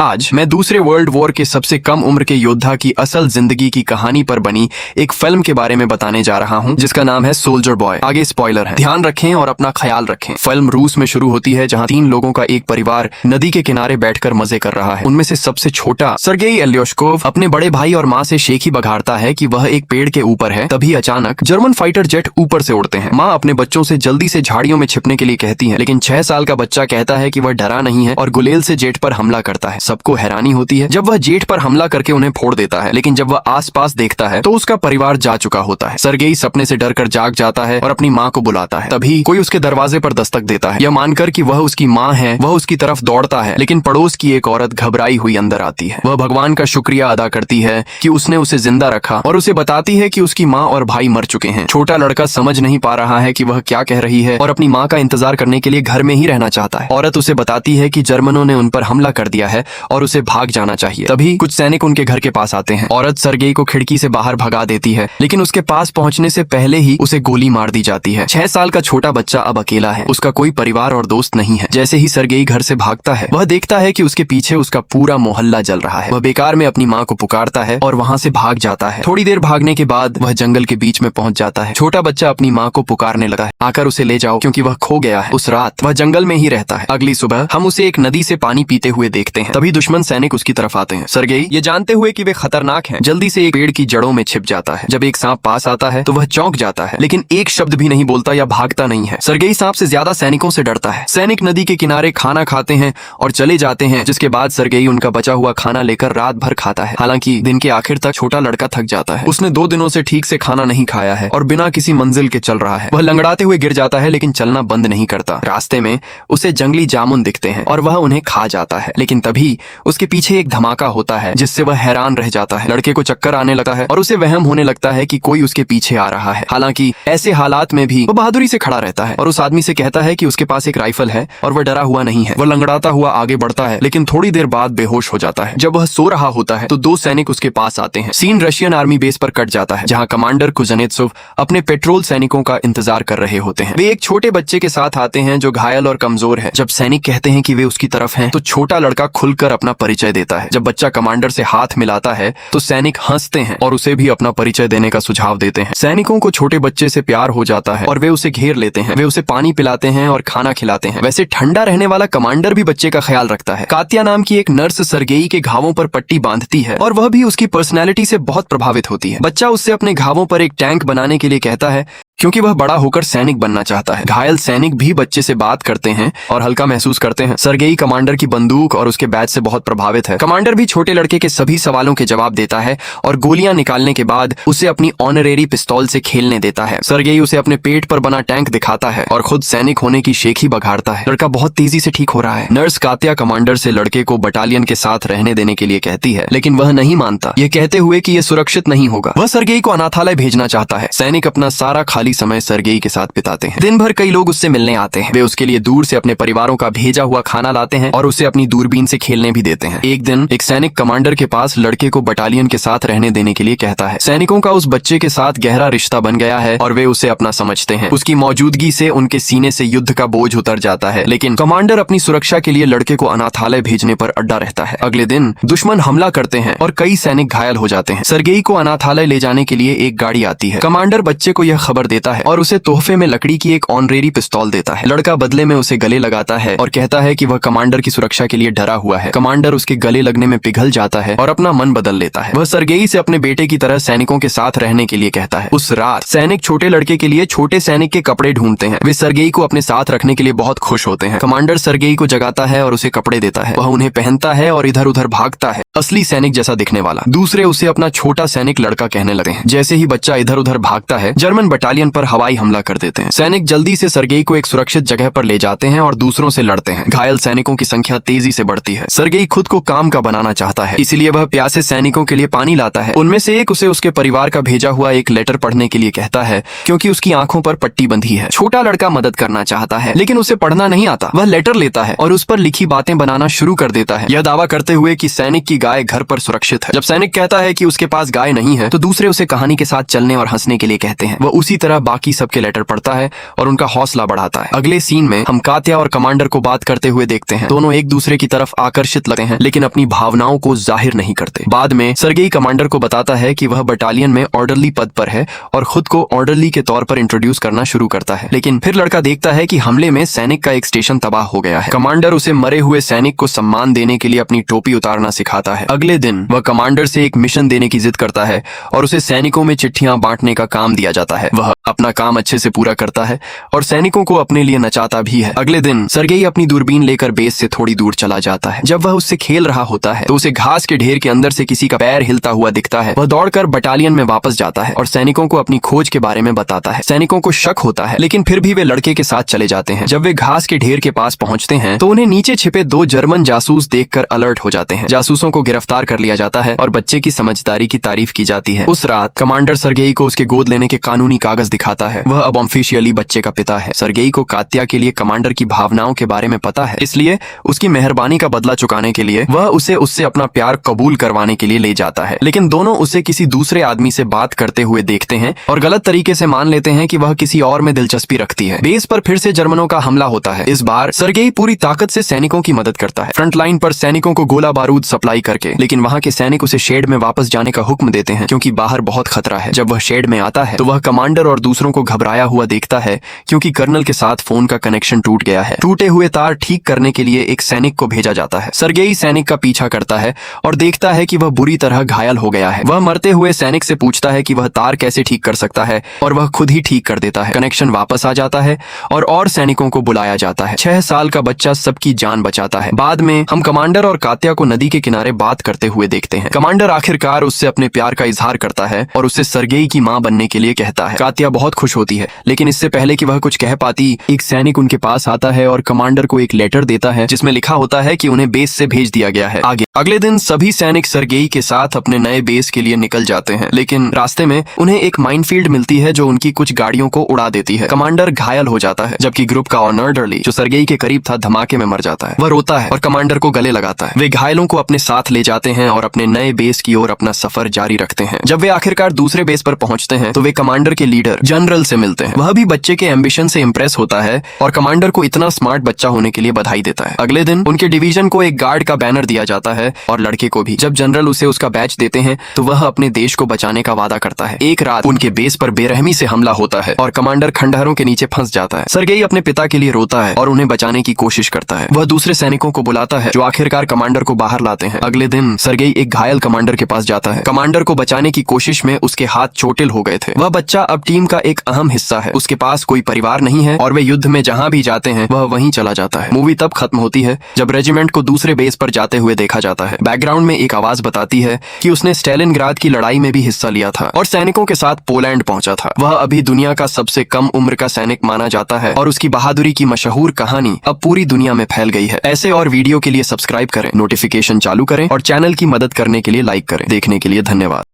आज मैं दूसरे वर्ल्ड वॉर के सबसे कम उम्र के योद्धा की असल जिंदगी की कहानी पर बनी एक फिल्म के बारे में बताने जा रहा हूं, जिसका नाम है सोल्जर बॉय। आगे स्पॉइलर है, ध्यान रखें और अपना ख्याल रखें। फिल्म रूस में शुरू होती है, जहां 3 लोगों का एक परिवार नदी के किनारे बैठकर मजे कर रहा है। उनमें से सबसे छोटा सर्गेई एल्योशकोव अपने बड़े भाई और माँ से शेखी बघाड़ता है कि वह एक पेड़ के ऊपर है। तभी अचानक जर्मन फाइटर जेट ऊपर से उड़ते हैं। माँ अपने बच्चों से जल्दी से झाड़ियों में छिपने के लिए कहती है, लेकिन 6 साल का बच्चा कहता है कि वह डरा नहीं है और गुलेल से जेट पर हमला करता है। सबको हैरानी होती है जब वह जेट पर हमला करके उन्हें फोड़ देता है, लेकिन जब वह आसपास देखता है तो उसका परिवार जा चुका होता है। सर्गेई सपने से डरकर जाग जाता है और अपनी माँ को बुलाता है। तभी कोई उसके दरवाजे पर दस्तक देता है। यह मानकर कि वह उसकी माँ है, वह उसकी तरफ दौड़ता है, लेकिन पड़ोस की एक औरत घबराई हुई अंदर आती है। वह भगवान का शुक्रिया अदा करती है कि उसने उसे जिंदा रखा और उसे बताती है कि उसकी माँ और भाई मर चुके हैं। छोटा लड़का समझ नहीं पा रहा है कि वह क्या कह रही है और अपनी माँ का इंतजार करने के लिए घर में ही रहना चाहता है। औरत उसे बताती है कि जर्मनों ने उन पर हमला कर दिया है और उसे भाग जाना चाहिए। तभी कुछ सैनिक उनके घर के पास आते हैं। औरत सर्गेई को खिड़की से बाहर भगा देती है, लेकिन उसके पास पहुंचने से पहले ही उसे गोली मार दी जाती है। 6 साल का छोटा बच्चा अब अकेला है, उसका कोई परिवार और दोस्त नहीं है। जैसे ही सर्गेई घर से भागता है, वह देखता है कि उसके पीछे उसका पूरा मोहल्ला जल रहा है। वह बेकार में अपनी माँ को पुकारता है और वहाँ से भाग जाता है। थोड़ी देर भागने के बाद वह जंगल के बीच में पहुंच जाता है। छोटा बच्चा अपनी माँ को पुकारने लगा है, आकर उसे ले जाओ, क्योंकि वह खो गया है। उस रात वह जंगल में ही रहता है। अगली सुबह हम उसे एक नदी से पानी पीते हुए देखते हैं। तभी दुश्मन सैनिक उसकी तरफ आते हैं। सर्गेई ये जानते हुए कि वे खतरनाक हैं, जल्दी से एक पेड़ की जड़ों में छिप जाता है। जब एक सांप पास आता है तो वह चौंक जाता है, लेकिन एक शब्द भी नहीं बोलता या भागता नहीं है। सर्गेई सांप से ज्यादा सैनिकों से डरता है। सैनिक नदी के किनारे खाना खाते हैं और चले जाते हैं, जिसके बाद सर्गेई उनका बचा हुआ खाना लेकर रात भर खाता है। हालांकि दिन के आखिर तक छोटा लड़का थक जाता है। उसने 2 दिनों से ठीक से खाना नहीं खाया है और बिना किसी मंजिल के चल रहा है। वह लंगड़ाते हुए गिर जाता है, लेकिन चलना बंद नहीं करता। रास्ते में उसे जंगली जामुन दिखते हैं और वह उन्हें खा जाता है, लेकिन तभी उसके पीछे एक धमाका होता है, जिससे वह हैरान रह जाता है। लड़के को चक्कर आने लगा है और उसे वहम होने लगता है कि कोई उसके पीछे आ रहा है। हालांकि ऐसे हालात में भी वह बहादुरी से खड़ा रहता है और उस आदमी से कहता है कि उसके पास एक राइफल है और वह डरा हुआ नहीं है। वह लंगड़ाता हुआ आगे बढ़ता है, लेकिन थोड़ी देर बाद बेहोश हो जाता है। जब वह सो रहा होता है तो 2 सैनिक उसके पास आते हैं। सीन रशियन आर्मी बेस पर कट जाता है, जहां कमांडर कुजनेत्सोव अपने पेट्रोल सैनिकों का इंतजार कर रहे होते हैं। वे एक छोटे बच्चे के साथ आते हैं जो घायल और कमजोर है। जब सैनिक कहते हैं कि वे उसकी तरफ हैं, तो छोटा लड़का खुलकर अपना परिचय देता है। जब बच्चा कमांडर से हाथ मिलाता है तो सैनिक हंसते हैं और उसे भी अपना परिचय देने का सुझाव देते हैं। सैनिकों को छोटे बच्चे से प्यार हो जाता है और वे उसे घेर लेते हैं। वे उसे पानी पिलाते हैं और खाना खिलाते हैं। वैसे ठंडा रहने वाला कमांडर भी बच्चे का ख्याल रखता है। कात्या नाम की एक नर्स सर्गेई के घावों पर पट्टी बांधती है और वह भी उसकी पर्सनैलिटी से बहुत प्रभावित होती है। बच्चा उससे अपने घावों पर एक टैंक बनाने के लिए कहता है, क्योंकि वह बड़ा होकर सैनिक बनना चाहता है। घायल सैनिक भी बच्चे से बात करते हैं और हल्का महसूस करते हैं। सर्गेई कमांडर की बंदूक और उसके बैच से बहुत प्रभावित है। कमांडर भी छोटे लड़के के सभी सवालों के जवाब देता है और गोलियां निकालने के बाद उसे अपनी ऑनरेरी पिस्तौल से खेलने देता है। सर्गेई उसे अपने पेट पर बना टैंक दिखाता है और खुद सैनिक होने की शेखी बघाड़ता है। लड़का बहुत तेजी से ठीक हो रहा है। नर्स कात्या कमांडर से लड़के को बटालियन के साथ रहने देने के लिए कहती है, लेकिन वह नहीं मानता, ये कहते हुए कि यह सुरक्षित नहीं होगा। वह सर्गेई को अनाथालय भेजना चाहता है। सैनिक अपना सारा खाली समय सर्गेई के साथ बिताते हैं। दिन भर कई लोग उससे मिलने आते हैं। वे उसके लिए दूर से अपने परिवारों का भेजा हुआ खाना लाते हैं और उसे अपनी दूरबीन से खेलने भी देते हैं। एक दिन एक सैनिक कमांडर के पास लड़के को बटालियन के साथ रहने देने के लिए कहता है। सैनिकों का उस बच्चे के साथ गहरा रिश्ता बन गया है और वे उसे अपना समझते हैं। उसकी मौजूदगी से उनके सीने से युद्ध का बोझ उतर जाता है, लेकिन कमांडर अपनी सुरक्षा के लिए लड़के को अनाथालय भेजने पर अड्डा रहता है। अगले दिन दुश्मन हमला करते हैं और कई सैनिक घायल हो जाते हैं। सर्गेई को अनाथालय ले जाने के लिए एक गाड़ी आती है। कमांडर बच्चे को यह खबर देता है और उसे तोहफे में लकड़ी की एक ऑनरेरी पिस्तौल देता है। लड़का बदले में उसे गले लगाता है और कहता है कि वह कमांडर की सुरक्षा के लिए डरा हुआ है। कमांडर उसके गले लगने में पिघल जाता है और अपना मन बदल लेता है। वह सर्गेई से अपने बेटे की तरह सैनिकों के साथ रहने के लिए कहता है। उस रात सैनिक छोटे लड़के के लिए छोटे सैनिक के कपड़े ढूंढते हैं। वे सर्गेई को अपने साथ रखने के लिए बहुत खुश होते हैं। कमांडर सर्गेई को जगाता है और उसे कपड़े देता है। वह उन्हें पहनता है और इधर उधर भागता है, असली सैनिक जैसा दिखने वाला। दूसरे उसे अपना छोटा सैनिक लड़का कहने लगे हैं। जैसे ही बच्चा इधर उधर भागता है, जर्मन बटालियन पर हवाई हमला कर देते हैं। सैनिक जल्दी से सर्गेई को एक सुरक्षित जगह पर ले जाते हैं और दूसरों से लड़ते हैं। घायल सैनिकों की संख्या तेजी से बढ़ती है। सर्गेई खुद को काम का बनाना चाहता है, इसलिए वह प्यासे सैनिकों के लिए पानी लाता है। उनमें से एक उसे उसके परिवार का भेजा हुआ एक लेटर पढ़ने के लिए कहता है, क्योंकि उसकी आंखों पर पट्टी बंधी है। छोटा लड़का मदद करना चाहता है, लेकिन उसे पढ़ना नहीं आता। वह लेटर लेता है और उस पर लिखी बातें बनाना शुरू कर देता है, यह दावा करते हुए कि सैनिक की गाय घर पर सुरक्षित है। जब सैनिक कहता है कि उसके पास गाय नहीं है, तो दूसरे उसे कहानी के साथ चलने और हंसने के लिए कहते हैं। वह उसी तरह बाकी सबके लेटर पढ़ता है और उनका हौसला बढ़ाता है। अगले सीन में हम कात्या और कमांडर को बात करते हुए देखते हैं। दोनों एक दूसरे की तरफ आकर्षित लगते हैं लेकिन अपनी भावनाओं को जाहिर नहीं करते। बाद में सर्गेई कमांडर को बताता है कि वह बटालियन में ऑर्डरली पद पर है और खुद को ऑर्डरली के तौर पर इंट्रोड्यूस करना शुरू करता है। लेकिन फिर लड़का देखता है कि हमले में सैनिक का एक स्टेशन तबाह हो गया है। कमांडर उसे मरे हुए सैनिक को सम्मान देने के लिए अपनी टोपी उतारना सिखाता है। अगले दिन वह कमांडर से एक मिशन देने की जिद करता है और उसे सैनिकों में चिट्ठियां बांटने का काम दिया जाता है। वह अपना काम अच्छे से पूरा करता है और सैनिकों को अपने लिए नचाता भी है। अगले दिन सर्गेई अपनी दूरबीन लेकर बेस से थोड़ी दूर चला जाता है। जब वह उससे खेल रहा होता है तो उसे घास के ढेर के अंदर से किसी का पैर हिलता हुआ दिखता है। वह दौड़कर बटालियन में वापस जाता है और सैनिकों को अपनी खोज के बारे में बताता है। सैनिकों को शक होता है लेकिन फिर भी वे लड़के के साथ चले जाते हैं। जब वे घास के ढेर के पास पहुंचते हैं तो उन्हें नीचे छिपे 2 जर्मन जासूस देखकर अलर्ट हो जाते हैं। जासूसों को गिरफ्तार कर लिया जाता है और बच्चे की समझदारी की तारीफ की जाती है। उस रात कमांडर सर्गेई को उसके गोद लेने के कानूनी कागज दिखाता है। वह अब ऑफिशियली बच्चे का पिता है। सर्गेई को कात्या के लिए कमांडर की भावनाओं के बारे में पता है, इसलिए उसकी मेहरबानी का बदला चुकाने के लिए वह उसे उससे अपना प्यार कबूल करवाने के लिए ले जाता है। लेकिन दोनों उसे किसी दूसरे आदमी से बात करते हुए देखते हैं और गलत तरीके से मान लेते हैं कि वह किसी और में दिलचस्पी रखती है। बेस पर फिर से जर्मनों का हमला होता है। इस बार सर्गेई पूरी ताकत से सैनिकों की मदद करता है, फ्रंट लाइन पर सैनिकों को गोला बारूद सप्लाई करके। लेकिन वहाँ के सैनिक उसे शेड में वापस जाने का हुक्म देते हैं क्योंकि बाहर बहुत खतरा है। जब वह शेड में आता है तो वह कमांडर और दूसरों को घबराया हुआ देखता है क्योंकि कर्नल के साथ फोन का कनेक्शन टूट गया है। टूटे हुए तार ठीक करने के लिए एक सैनिक को भेजा जाता है। सर्गेई सैनिक का पीछा करता है और देखता है कि वह बुरी तरह घायल हो गया है। वह मरते हुए सैनिक से पूछता है कि वह तार कैसे ठीक कर सकता है और वह खुद ही ठीक कर देता है। कनेक्शन वापस आ जाता है और सैनिकों को बुलाया जाता है। 6 साल का बच्चा सबकी जान बचाता है। बाद में हम कमांडर और कात्या को नदी के किनारे बात करते हुए देखते हैं। कमांडर आखिरकार उससे अपने प्यार का इजहार करता है और उससे सर्गेई की मां बनने के लिए कहता है। कात्या बहुत खुश होती है लेकिन इससे पहले कि वह कुछ कह पाती, एक सैनिक उनके पास आता है और कमांडर को एक लेटर देता है जिसमें लिखा होता है कि उन्हें बेस से भेज दिया गया है। अगले दिन सभी सैनिक सर्गेई के साथ अपने नए बेस के लिए निकल जाते हैं लेकिन रास्ते में उन्हें एक माइनफील्ड मिलती है जो उनकी कुछ गाड़ियों को उड़ा देती है। कमांडर घायल हो जाता है जबकि ग्रुप का ऑर्डरली जो सर्गेई के करीब था धमाके में मर जाता है। वह रोता है और कमांडर को गले लगाता है। वे घायलों को अपने साथ ले जाते हैं और अपने नए बेस की ओर अपना सफर जारी रखते हैं। जब वे आखिरकार दूसरे बेस पर पहुंचते हैं तो वे कमांडर के लीडर जनरल से मिलते हैं। वह भी बच्चे के एम्बिशन से इंप्रेस होता है और कमांडर को इतना स्मार्ट बच्चा होने के लिए बधाई देता है। अगले दिन उनके डिवीजन को एक गार्ड का बैनर दिया जाता है और लड़के को भी। जब जनरल उसे उसका बैच देते हैं तो वह अपने देश को बचाने का वादा करता है। एक रात उनके बेस पर बेरहमी से हमला होता है और कमांडर खंडहरों के नीचे फंस जाता है। सर्गेई अपने पिता के लिए रोता है और उन्हें बचाने की कोशिश करता है। वह दूसरे सैनिकों को बुलाता है जो आखिरकार कमांडर को बाहर लाते हैं। अगले दिन सर्गेई एक घायल कमांडर के पास जाता है। कमांडर को बचाने की कोशिश में उसके हाथ चोटिल हो गए थे। वह बच्चा अब टीम का एक अहम हिस्सा है। उसके पास कोई परिवार नहीं है और वे युद्ध में जहां भी जाते हैं वह वहीं चला जाता है। मूवी तब खत्म होती है जब रेजिमेंट को दूसरे बेस पर जाते हुए देखा जाता है। बैकग्राउंड में एक आवाज बताती है कि उसने स्टालिनग्राद की लड़ाई में भी हिस्सा लिया था और सैनिकों के साथ पोलैंड पहुंचा था। वह अभी दुनिया का सबसे कम उम्र का सैनिक माना जाता है और उसकी बहादुरी की मशहूर कहानी अब पूरी दुनिया में फैल गई है। ऐसे और वीडियो के लिए सब्सक्राइब करें, नोटिफिकेशन चालू करें और चैनल की मदद करने के लिए लाइक करें। देखने के लिए धन्यवाद।